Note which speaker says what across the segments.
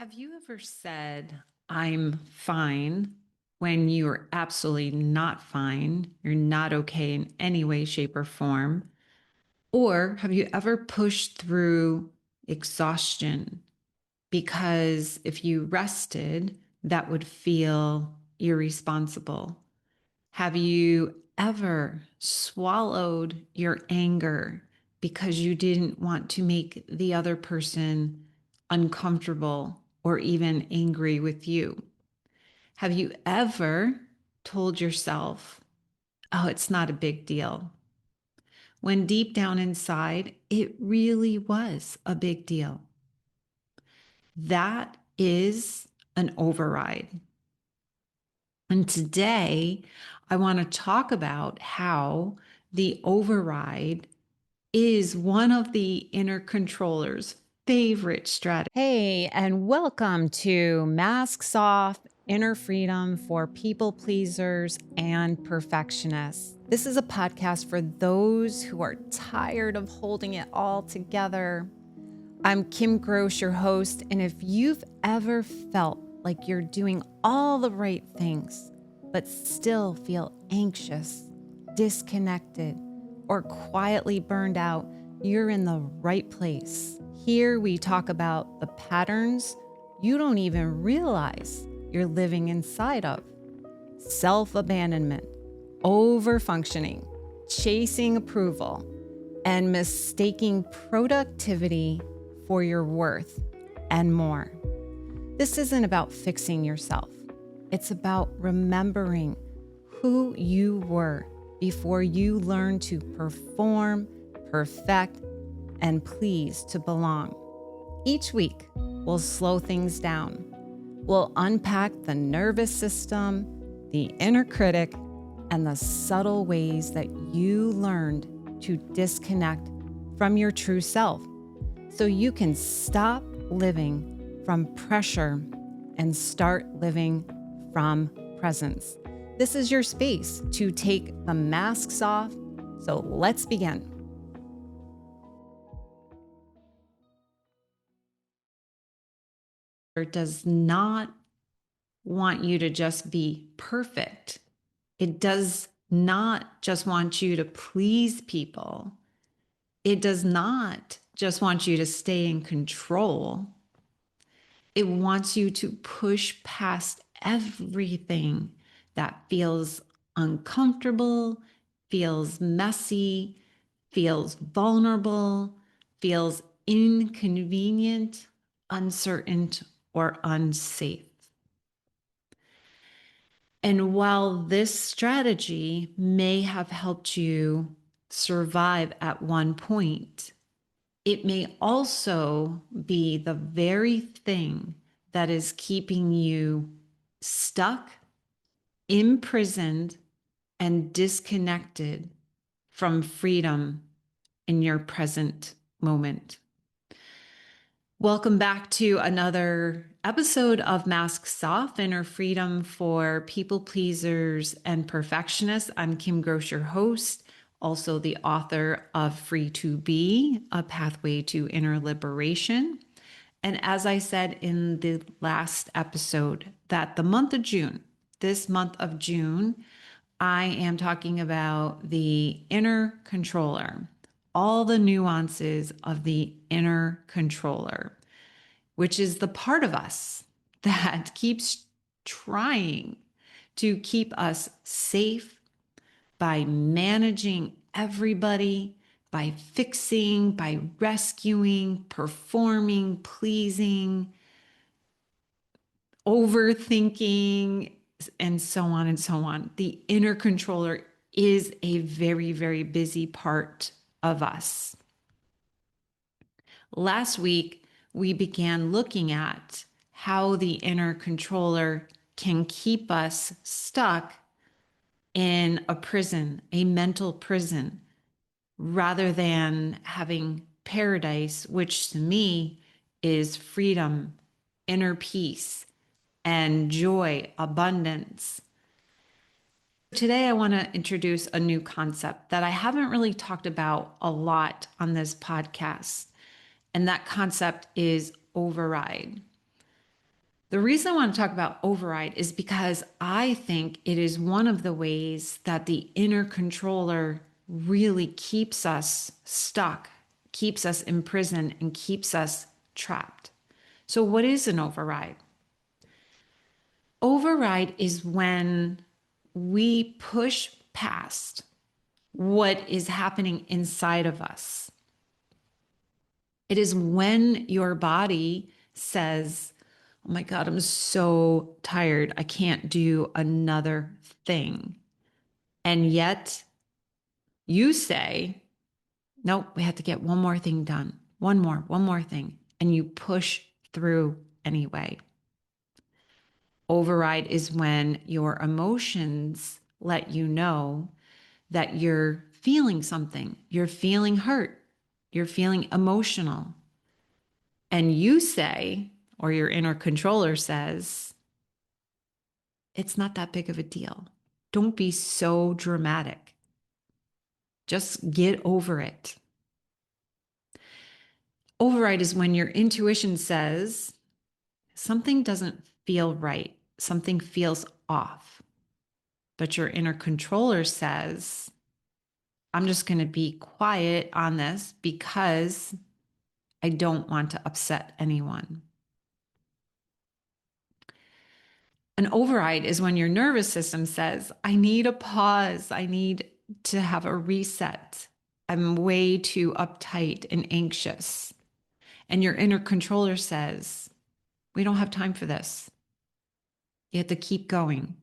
Speaker 1: Have you ever said, I'm fine, when you're absolutely not fine? You're not okay in any way, shape, or form? Or have you ever pushed through exhaustion because if you rested, that would feel irresponsible? Have you ever swallowed your anger because you didn't want to make the other person uncomfortable or even angry with you? Have you ever told yourself, oh, it's not a big deal, when deep down inside, it really was a big deal? That is an override. And today, I want to talk about how the override is one of the inner controller's favorite strategies.
Speaker 2: Hey, and welcome to Masks Off Inner Freedom for People-Pleasers and Perfectionists. This is a podcast for those who are tired of holding it all together. I'm Kim Gross, your host, and if you've ever felt like you're doing all the right things, but still feel anxious, disconnected, or quietly burned out, you're in the right place. Here we talk about the patterns you don't even realize you're living inside of: self-abandonment, over-functioning, chasing approval, and mistaking productivity for your worth, and more. This isn't about fixing yourself. It's about remembering who you were before you learned to perform, perfect, and please to belong. Each week, we'll slow things down. We'll unpack the nervous system, the inner critic, and the subtle ways that you learned to disconnect from your true self so you can stop living from pressure and start living from presence. This is your space to take the masks off. So let's begin.
Speaker 1: It does not want you to just be perfect. It does not just want you to please people. It does not just want you to stay in control. It wants you to push past everything that feels uncomfortable, feels messy, feels vulnerable, feels inconvenient, uncertain, or unsafe. And while this strategy may have helped you survive at one point, it may also be the very thing that is keeping you stuck, imprisoned, and disconnected from freedom in your present moment. Welcome back to another episode of Masks Off, Inner Freedom for People Pleasers and Perfectionists. I'm Kim Gross, your host, also the author of Free to Be, A Pathway to Inner Liberation. And as I said in the last episode, that the month of June, this month of June, I am talking about the inner controller, all the nuances of the inner controller, which is the part of us that keeps trying to keep us safe by managing everybody, by fixing, by rescuing, performing, pleasing, overthinking, and so on and so on. The inner controller is a very, very busy part of us. Last week, we began looking at how the inner controller can keep us stuck in a prison, a mental prison, rather than having paradise, which to me is freedom, inner peace, and joy, abundance. Today, I want to introduce a new concept that I haven't really talked about a lot on this podcast, and that concept is override. The reason I want to talk about override is because I think it is one of the ways that the inner controller really keeps us stuck, keeps us imprisoned, and keeps us trapped. So, what is an override? Override is when we push past what is happening inside of us. It is when your body says, oh my God, I'm so tired. I can't do another thing. And yet you say, nope, we have to get one more thing done. One more thing. And you push through anyway. Override is when your emotions let you know that you're feeling something. You're feeling hurt. You're feeling emotional. And you say, or your inner controller says, it's not that big of a deal. Don't be so dramatic. Just get over it. Override is when your intuition says something doesn't feel right, something feels off. But your inner controller says, I'm just going to be quiet on this because I don't want to upset anyone. An override is when your nervous system says, I need a pause. I need to have a reset. I'm way too uptight and anxious. And your inner controller says, we don't have time for this. You have to keep going.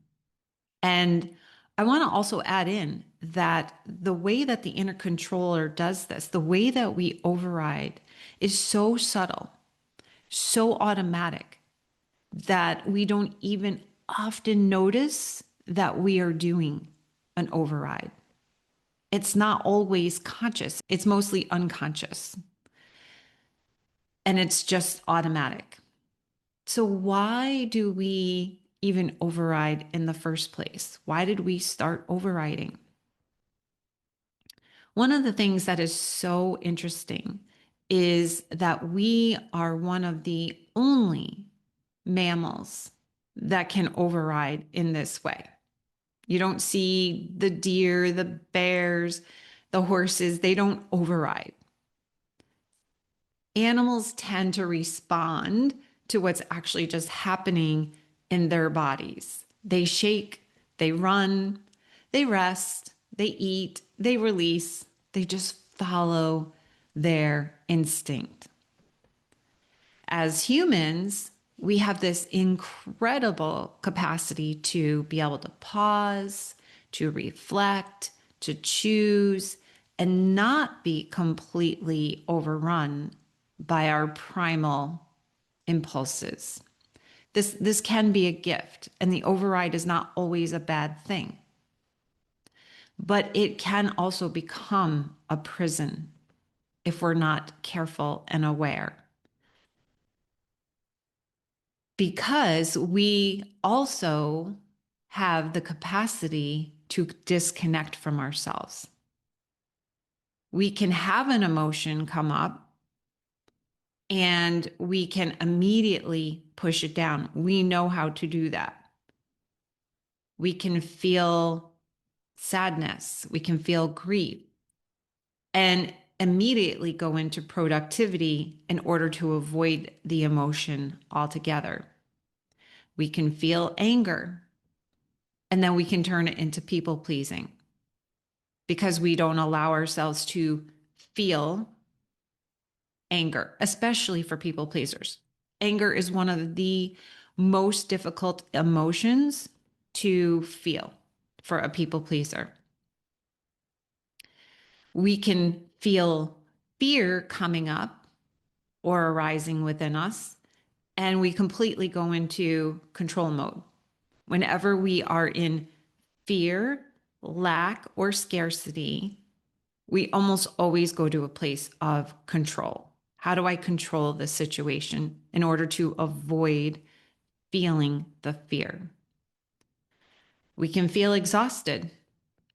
Speaker 1: And I want to also add in that the way that the inner controller does this, the way that we override is so subtle, so automatic that we don't even often notice that we are doing an override. It's not always conscious, it's mostly unconscious. And it's just automatic. So, why do we even override in the first place? Why did we start overriding? One of the things that is so interesting is that we are one of the only mammals that can override in this way. You don't see the deer, the bears, the horses, they don't override. Animals tend to respond to what's actually just happening in their bodies. They shake, they run, they rest, they eat, they release, they just follow their instinct. As humans, we have this incredible capacity to be able to pause, to reflect, to choose, and not be completely overrun by our primal impulses. This can be a gift, and the override is not always a bad thing, but it can also become a prison if we're not careful and aware. Because we also have the capacity to disconnect from ourselves. We can have an emotion come up and we can immediately push it down. We know how to do that. We can feel sadness, we can feel grief, and immediately go into productivity in order to avoid the emotion altogether. We can feel anger, and then we can turn it into people pleasing because we don't allow ourselves to feel anger, especially for people pleasers. Anger is one of the most difficult emotions to feel for a people pleaser. We can feel fear coming up or arising within us, and we completely go into control mode. Whenever we are in fear, lack, or scarcity, we almost always go to a place of control. How do I control the situation in order to avoid feeling the fear? We can feel exhausted,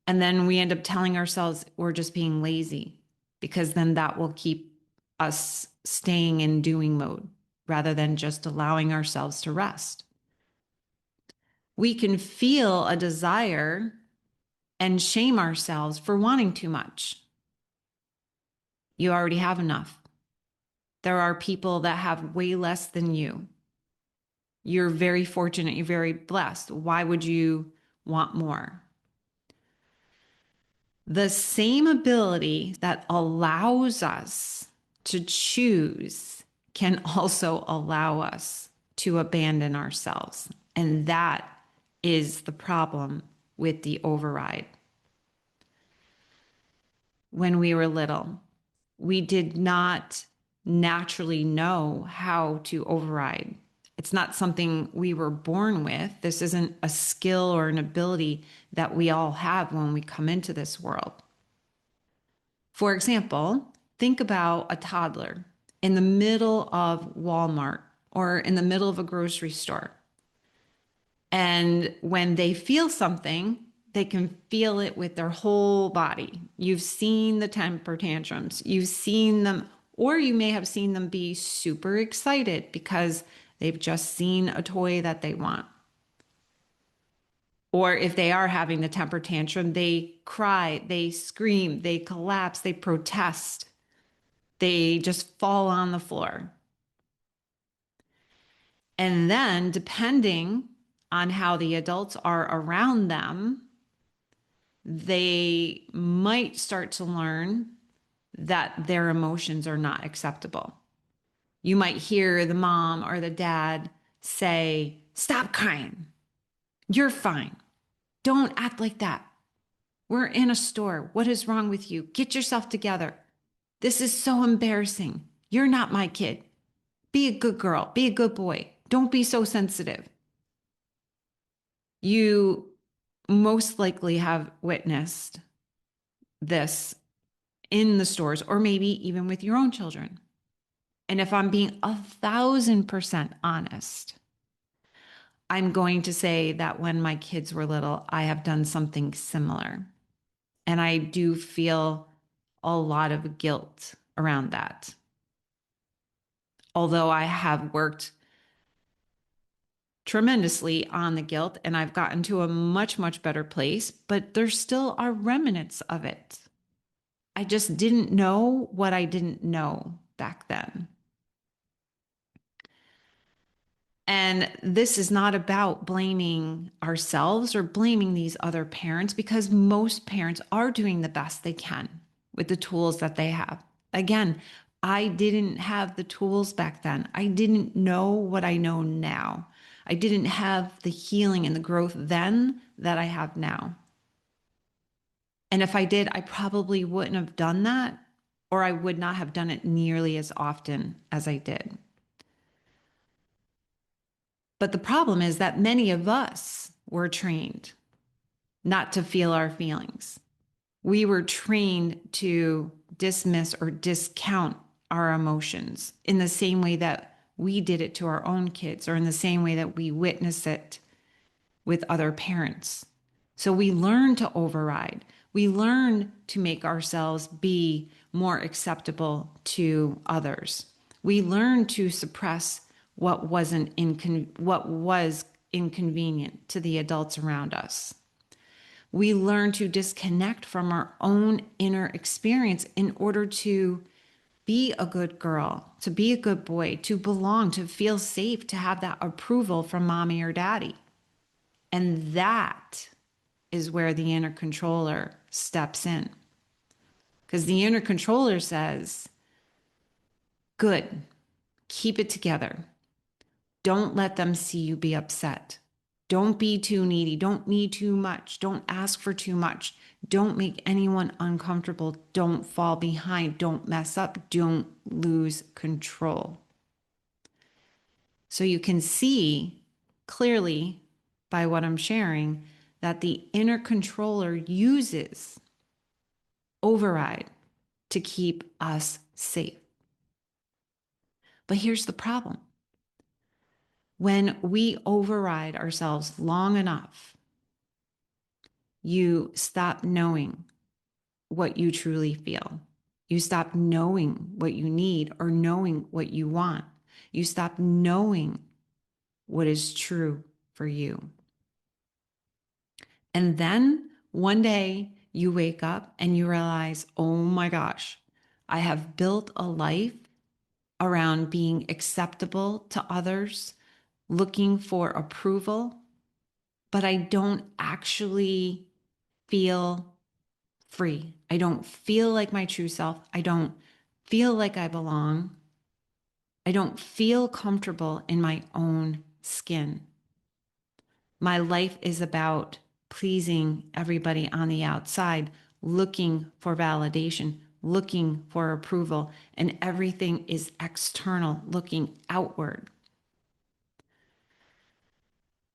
Speaker 1: and then we end up telling ourselves we're just being lazy because then that will keep us staying in doing mode. rather than just allowing ourselves to rest. We can feel a desire and shame ourselves for wanting too much. You already have enough. There are people that have way less than you. You're very fortunate. You're very blessed. Why would you want more? The same ability that allows us to choose can also allow us to abandon ourselves. And that is the problem with the override. When we were little, we did not naturally know how to override. It's not something we were born with. This isn't a skill or an ability that we all have when we come into this world. For example, think about a toddler in the middle of Walmart or in the middle of a grocery store. And when they feel something, they can feel it with their whole body. You've seen the temper tantrums. You've seen them, or you may have seen them be super excited because they've just seen a toy that they want. Or if they are having the temper tantrum, they cry, they scream, they collapse, they protest, they just fall on the floor. And then, depending on how the adults are around them, they might start to learn that their emotions are not acceptable. You might hear the mom or the dad say, "Stop crying. You're fine. Don't act like that. We're in a store. What is wrong with you? Get yourself together. This is so embarrassing. You're not my kid. Be a good girl. Be a good boy. Don't be so sensitive." You most likely have witnessed this in the stores or maybe even with your own children. And if I'm being 1,000% honest, I'm going to say that when my kids were little, I have done something similar. And I do feel a lot of guilt around that. Although I have worked tremendously on the guilt and I've gotten to a much, much better place, but there still are remnants of it. I just didn't know what I didn't know back then. And this is not about blaming ourselves or blaming these other parents because most parents are doing the best they can with the tools that they have. Again, I didn't have the tools back then. I didn't know what I know now. I didn't have the healing and the growth then that I have now. And if I did, I probably wouldn't have done that, or I would not have done it nearly as often as I did. But the problem is that many of us were trained not to feel our feelings. We were trained to dismiss or discount our emotions in the same way that we did it to our own kids or in the same way that we witness it with other parents. So we learn to override. We learn to make ourselves be more acceptable to others. We learn to suppress what was inconvenient to the adults around us. We learn to disconnect from our own inner experience in order to be a good girl, to be a good boy, to belong, to feel safe, to have that approval from mommy or daddy. And that is where the inner controller steps in. Because the inner controller says, good, keep it together. Don't let them see you be upset. Don't be too needy. Don't need too much. Don't ask for too much. Don't make anyone uncomfortable. Don't fall behind. Don't mess up. Don't lose control. So you can see clearly by what I'm sharing that the inner controller uses override to keep us safe. But here's the problem. When we override ourselves long enough, you stop knowing what you truly feel. You stop knowing what you need or knowing what you want. You stop knowing what is true for you. And then one day you wake up and you realize, oh my gosh, I have built a life around being acceptable to others, looking for approval, but I don't actually feel free. I don't feel like my true self. I don't feel like I belong. I don't feel comfortable in my own skin. My life is about pleasing everybody on the outside, looking for validation, looking for approval, and everything is external, looking outward.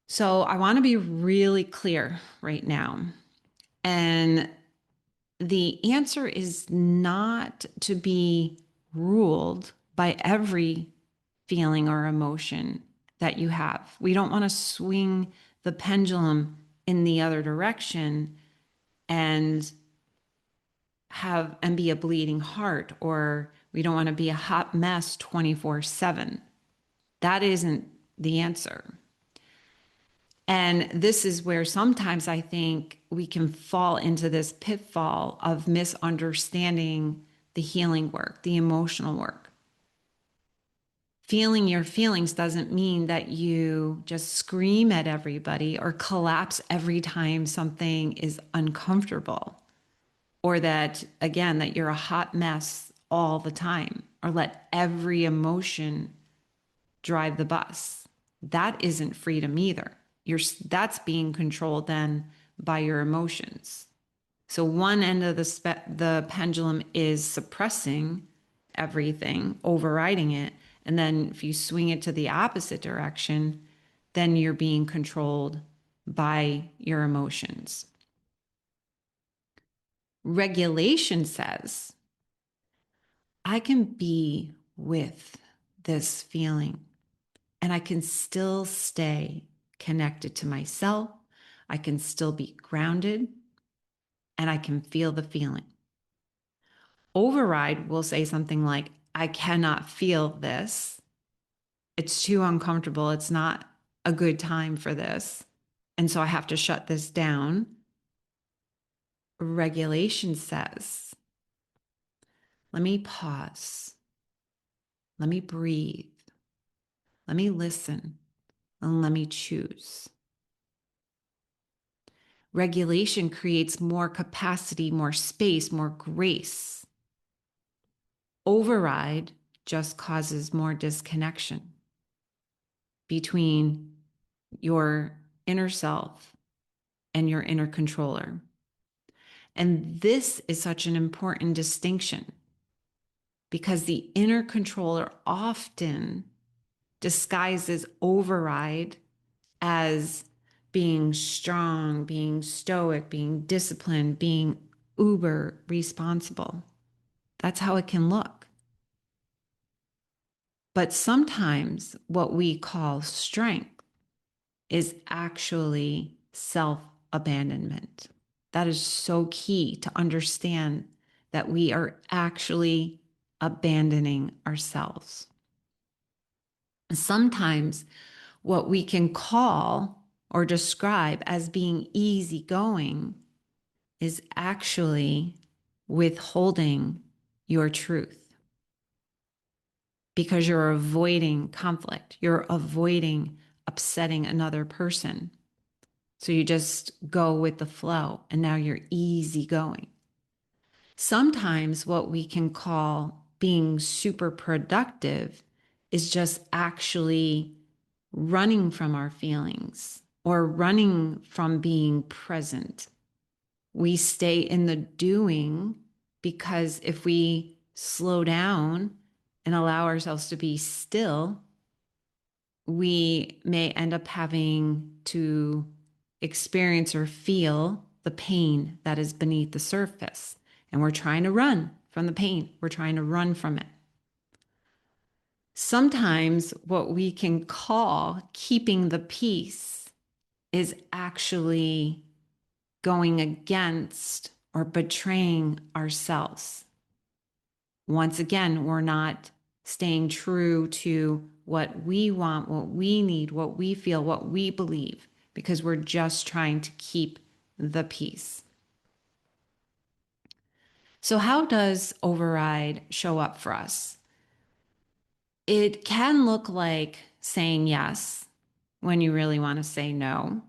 Speaker 1: So I want to be really clear right now. And the answer is not to be ruled by every feeling or emotion that you have. We don't want to swing the pendulum in the other direction and be a bleeding heart, or we don't want to be a hot mess 24/7. That isn't the answer. And this is where sometimes I think we can fall into this pitfall of misunderstanding the healing work, the emotional work. Feeling your feelings doesn't mean that you just scream at everybody or collapse every time something is uncomfortable, or that, again, that you're a hot mess all the time, or let every emotion drive the bus. That isn't freedom either. That's being controlled then by your emotions. So one end of the pendulum is suppressing everything, overriding it, and then if you swing it to the opposite direction, then you're being controlled by your emotions. Regulation says, I can be with this feeling and I can still stay connected to myself. I can still be grounded and I can feel the feeling. Override will say something like, I cannot feel this. It's too uncomfortable. It's not a good time for this. And so I have to shut this down. Regulation says, let me pause. Let me breathe. Let me listen. And let me choose. Regulation creates more capacity, more space, more grace. Override just causes more disconnection between your inner self and your inner controller. And this is such an important distinction because the inner controller often disguises override as being strong, being stoic, being disciplined, being uber responsible. That's how it can look. But sometimes what we call strength is actually self abandonment. That is so key to understand that we are actually abandoning ourselves. Sometimes what we can call or describe as being easygoing is actually withholding your truth because you're avoiding conflict. You're avoiding upsetting another person. So you just go with the flow and now you're easygoing. Sometimes what we can call being super productive is just actually running from our feelings or running from being present. We stay in the doing because if we slow down and allow ourselves to be still, we may end up having to experience or feel the pain that is beneath the surface. And we're trying to run from the pain. We're trying to run from it. Sometimes what we can call keeping the peace is actually going against or betraying ourselves. Once again, we're not staying true to what we want, what we need, what we feel, what we believe, because we're just trying to keep the peace. So, how does override show up for us? It can look like saying yes when you really want to say no.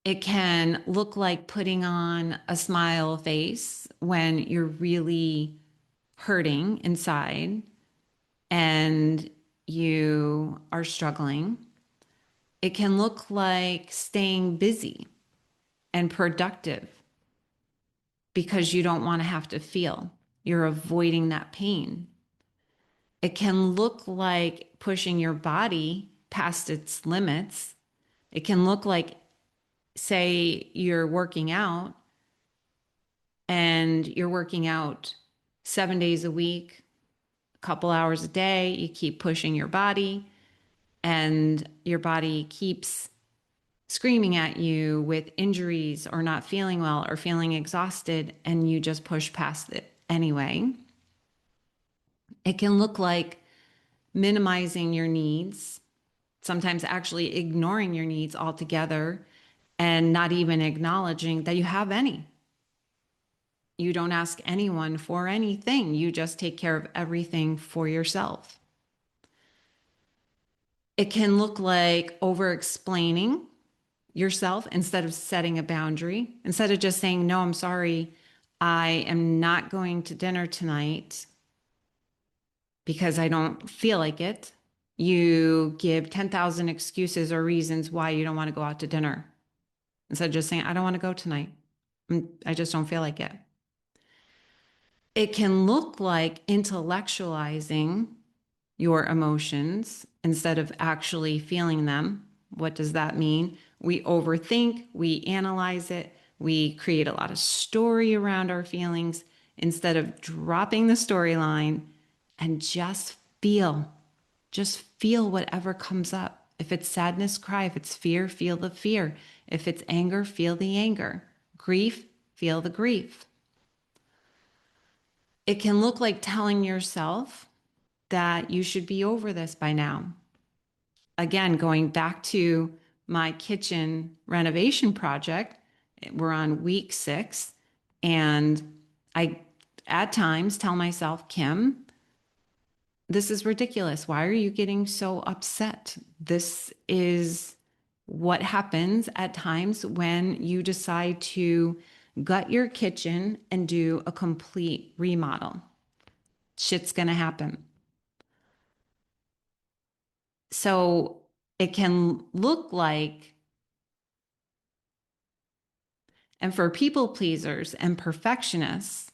Speaker 1: It can look like putting on a smile face when you're really hurting inside and you are struggling. It can look like staying busy and productive because you don't want to have to feel. You're avoiding that pain. It can look like pushing your body past its limits. It can look like, say, you're working out and you're working out 7 days a week, a couple hours a day. You keep pushing your body, and your body keeps screaming at you with injuries or not feeling well or feeling exhausted, and you just push past it anyway. It can look like minimizing your needs, sometimes actually ignoring your needs altogether and not even acknowledging that you have any. You don't ask anyone for anything. You just take care of everything for yourself. It can look like over explaining yourself instead of setting a boundary, instead of just saying, no, I'm sorry, I am not going to dinner tonight because I don't feel like it. You give 10,000 excuses or reasons why you don't want to go out to dinner instead of just saying, I don't want to go tonight. I just don't feel like it. It can look like intellectualizing your emotions instead of actually feeling them. What does that mean? We overthink, we analyze it, we create a lot of story around our feelings instead of dropping the storyline and just feel. Just feel whatever comes up. If it's sadness, cry. If it's fear, feel the fear. If it's anger, feel the anger. Grief, feel the grief. It can look like telling yourself that you should be over this by now. Again, going back to my kitchen renovation project, we're on week 6, and I at times tell myself, Kim, this is ridiculous. Why are you getting so upset? This is what happens at times when you decide to gut your kitchen and do a complete remodel. Shit's going to happen. So it can look like, and for people pleasers and perfectionists,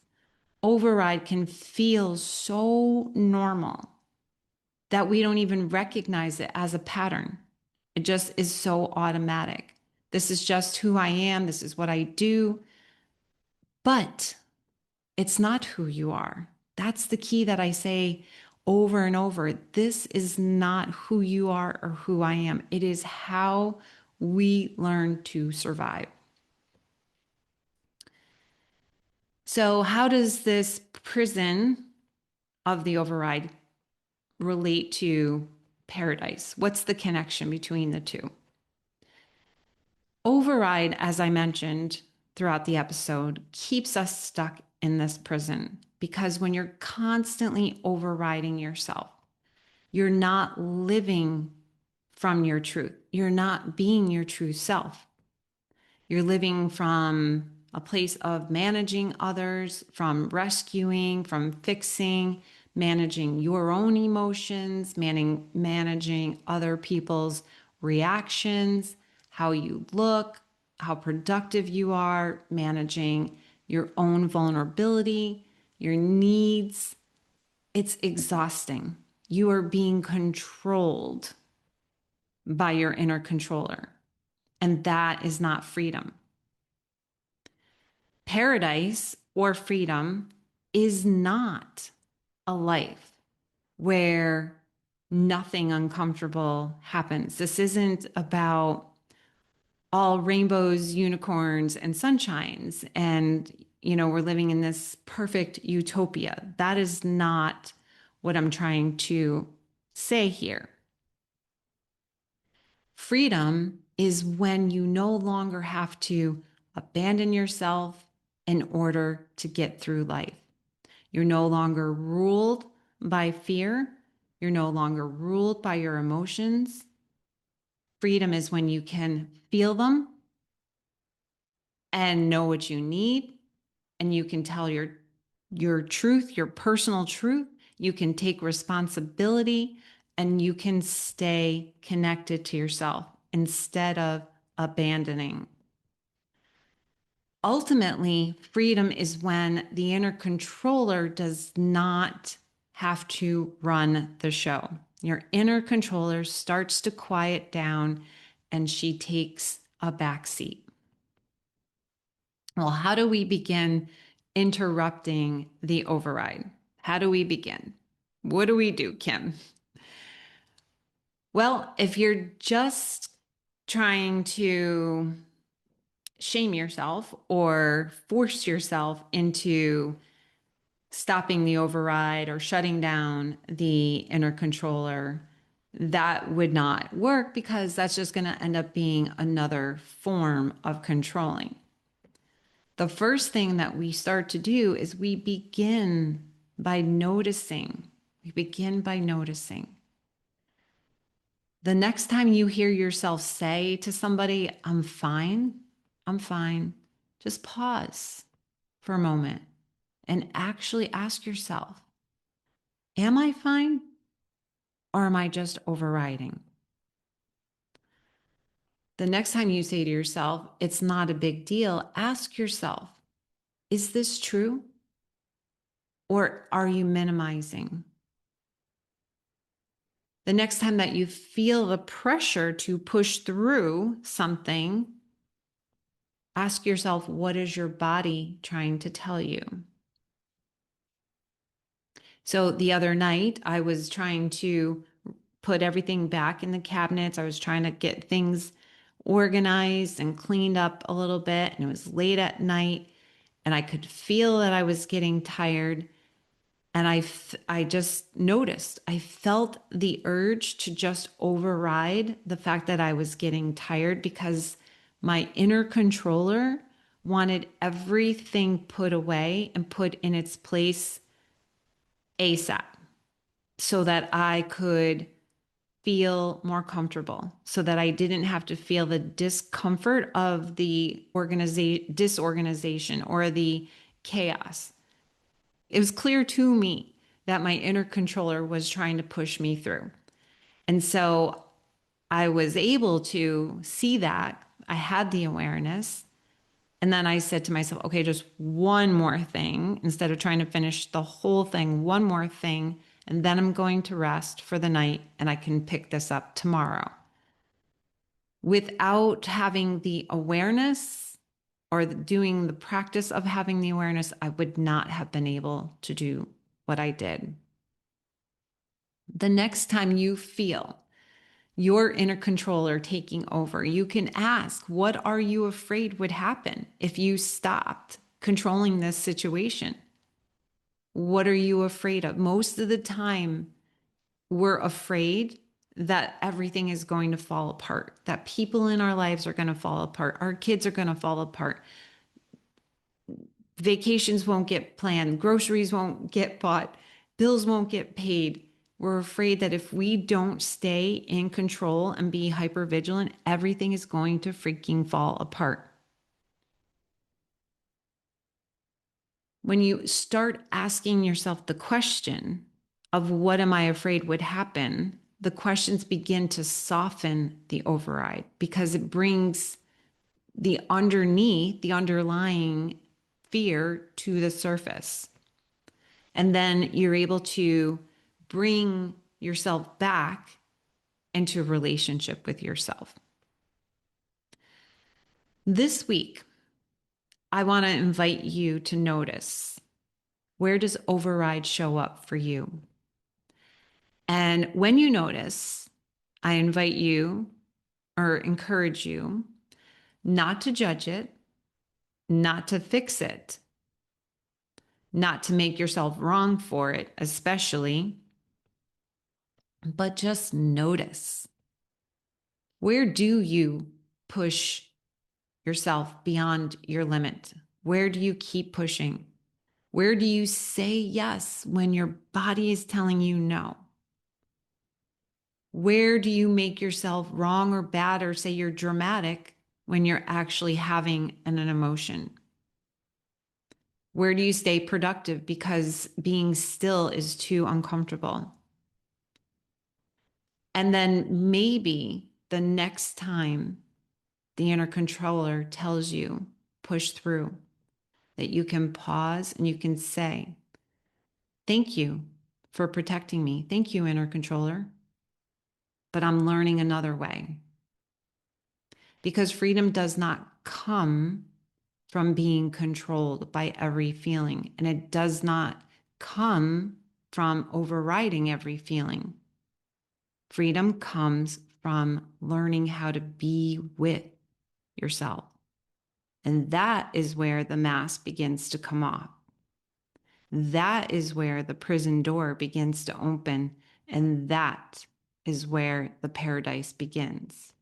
Speaker 1: override can feel so normal that we don't even recognize it as a pattern. It just is so automatic. This is just who I am. This is what I do. But it's not who you are. That's the key that I say over and over. This is not who you are or who I am. It is how we learn to survive. So, how does this prison of the override relate to paradise? What's the connection between the two? Override, as I mentioned throughout the episode, keeps us stuck in this prison because when you're constantly overriding yourself, you're not living from your truth. You're not being your true self. You're living from a place of managing others, from rescuing, from fixing, managing your own emotions, managing other people's reactions, how you look, how productive you are, managing your own vulnerability, your needs. It's exhausting. You are being controlled by your inner controller, and that is not freedom. Paradise or freedom is not a life where nothing uncomfortable happens. This isn't about all rainbows, unicorns, and sunshines. And, we're living in this perfect utopia. That is not what I'm trying to say here. Freedom is when you no longer have to abandon yourself in order to get through life. You're no longer ruled by fear. You're no longer ruled by your emotions. Freedom is when you can feel them and know what you need, and you can tell your truth, your personal truth. You can take responsibility, and you can stay connected to yourself instead of abandoning. Ultimately, freedom is when the inner controller does not have to run the show. Your inner controller starts to quiet down and she takes a backseat. Well, how do we begin interrupting the override? How do we begin? What do we do, Kim? Well, if you're just trying to shame yourself or force yourself into stopping the override or shutting down the inner controller, that would not work because that's just going to end up being another form of controlling. The first thing that we start to do is we begin by noticing. We begin by noticing. The next time you hear yourself say to somebody, I'm fine, just pause for a moment and actually ask yourself, am I fine or am I just overriding? The next time you say to yourself, it's not a big deal, ask yourself, is this true? Or are you minimizing? The next time that you feel the pressure to push through something, ask yourself, what is your body trying to tell you? So the other night, I was trying to put everything back in the cabinets. I was trying to get things organized and cleaned up a little bit. And it was late at night, and I could feel that I was getting tired. And I just noticed, I felt the urge to just override the fact that I was getting tired because my inner controller wanted everything put away and put in its place ASAP so that I could feel more comfortable, so that I didn't have to feel the discomfort of the disorganization or the chaos. It was clear to me that my inner controller was trying to push me through. And so I was able to see that. I had the awareness. And then I said to myself, okay, just one more thing. Instead of trying to finish the whole thing, one more thing. And then I'm going to rest for the night and I can pick this up tomorrow. Without having the awareness or doing the practice of having the awareness, I would not have been able to do what I did. The next time you feel your inner controller taking over, you can ask, what are you afraid would happen if you stopped controlling this situation? What are you afraid of? Most of the time, we're afraid that everything is going to fall apart, that people in our lives are going to fall apart, our kids are going to fall apart, vacations won't get planned, groceries won't get bought, bills won't get paid. We're afraid that if we don't stay in control and be hyper vigilant, everything is going to freaking fall apart. When you start asking yourself the question of what am I afraid would happen, the questions begin to soften the override because it brings the underlying fear to the surface. And then you're able to bring yourself back into a relationship with yourself. This week, I want to invite you to notice, where does override show up for you? And when you notice, I invite you or encourage you not to judge it, not to fix it, not to make yourself wrong for it, especially. but just notice. Where do you push yourself beyond your limit? Where do you keep pushing? Where do you say yes when your body is telling you no? Where do you make yourself wrong or bad or say you're dramatic when you're actually having an emotion? Where do you stay productive because being still is too uncomfortable? And then maybe the next time the inner controller tells you, push through, that you can pause and you can say, thank you for protecting me. Thank you, inner controller. But I'm learning another way. Because freedom does not come from being controlled by every feeling, and it does not come from overriding every feeling. Freedom comes from learning how to be with yourself. And that is where the mask begins to come off. That is where the prison door begins to open. And that is where the paradise begins.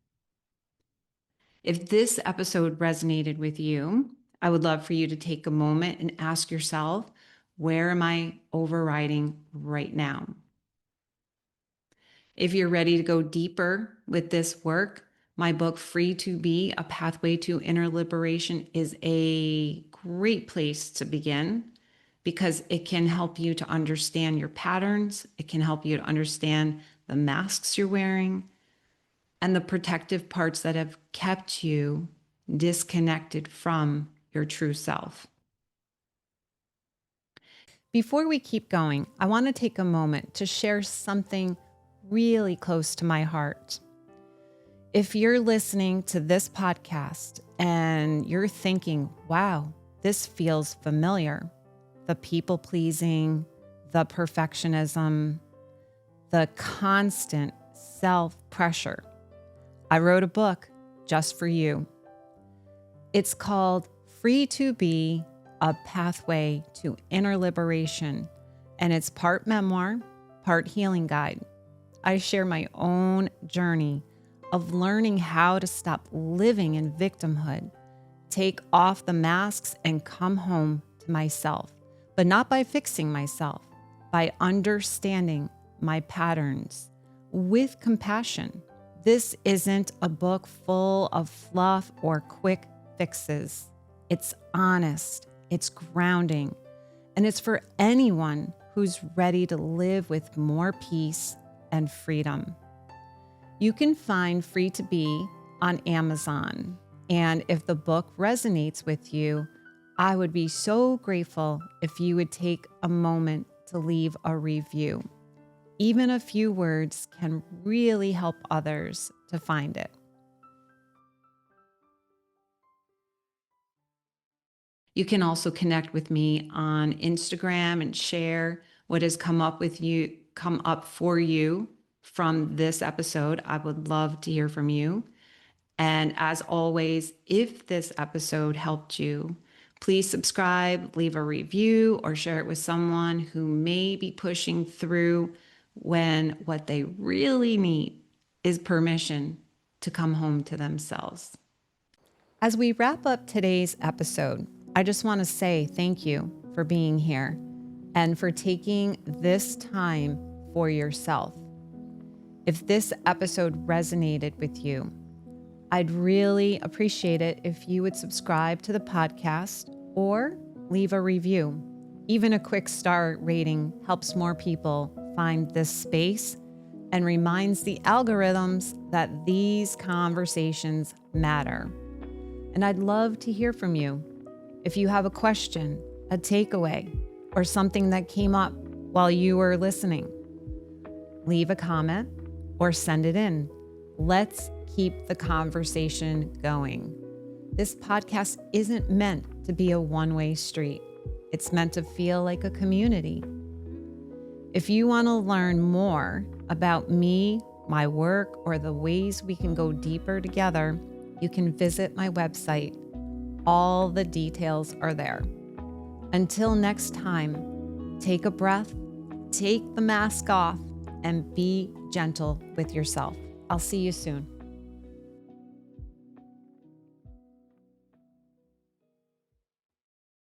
Speaker 1: If this episode resonated with you, I would love for you to take a moment and ask yourself, where am I overriding right now? If you're ready to go deeper with this work, my book, Free to Be, A Pathway to Inner Liberation, is a great place to begin because it can help you to understand your patterns. It can help you to understand the masks you're wearing and the protective parts that have kept you disconnected from your true self.
Speaker 2: Before we keep going, I want to take a moment to share something really close to my heart. If you're listening to this podcast and you're thinking, wow, this feels familiar, the people pleasing, the perfectionism, the constant self pressure, I wrote a book just for you. It's called Free to Be, A Pathway to Inner Liberation, and it's part memoir, part healing guide. I share my own journey of learning how to stop living in victimhood, take off the masks, and come home to myself, but not by fixing myself, by understanding my patterns with compassion. This isn't a book full of fluff or quick fixes. It's honest, it's grounding, and it's for anyone who's ready to live with more peace and freedom. You can find Free to Be on Amazon. And if the book resonates with you, I would be so grateful if you would take a moment to leave a review. Even a few words can really help others to find it.
Speaker 1: You can also connect with me on Instagram and share what has come up for you from this episode. I would love to hear from you. And as always, if this episode helped you, please subscribe, leave a review, or share it with someone who may be pushing through when what they really need is permission to come home to themselves.
Speaker 2: As we wrap up today's episode, I just want to say thank you for being here and for taking this time for yourself. If this episode resonated with you, I'd really appreciate it if you would subscribe to the podcast or leave a review. Even a quick star rating helps more people find this space and reminds the algorithms that these conversations matter. And I'd love to hear from you. If you have a question, a takeaway, or something that came up while you were listening, leave a comment or send it in. Let's keep the conversation going. This podcast isn't meant to be a one-way street. It's meant to feel like a community. If you want to learn more about me, my work, or the ways we can go deeper together, you can visit my website. All the details are there. Until next time, take a breath, take the mask off, and be gentle with yourself. I'll see you soon.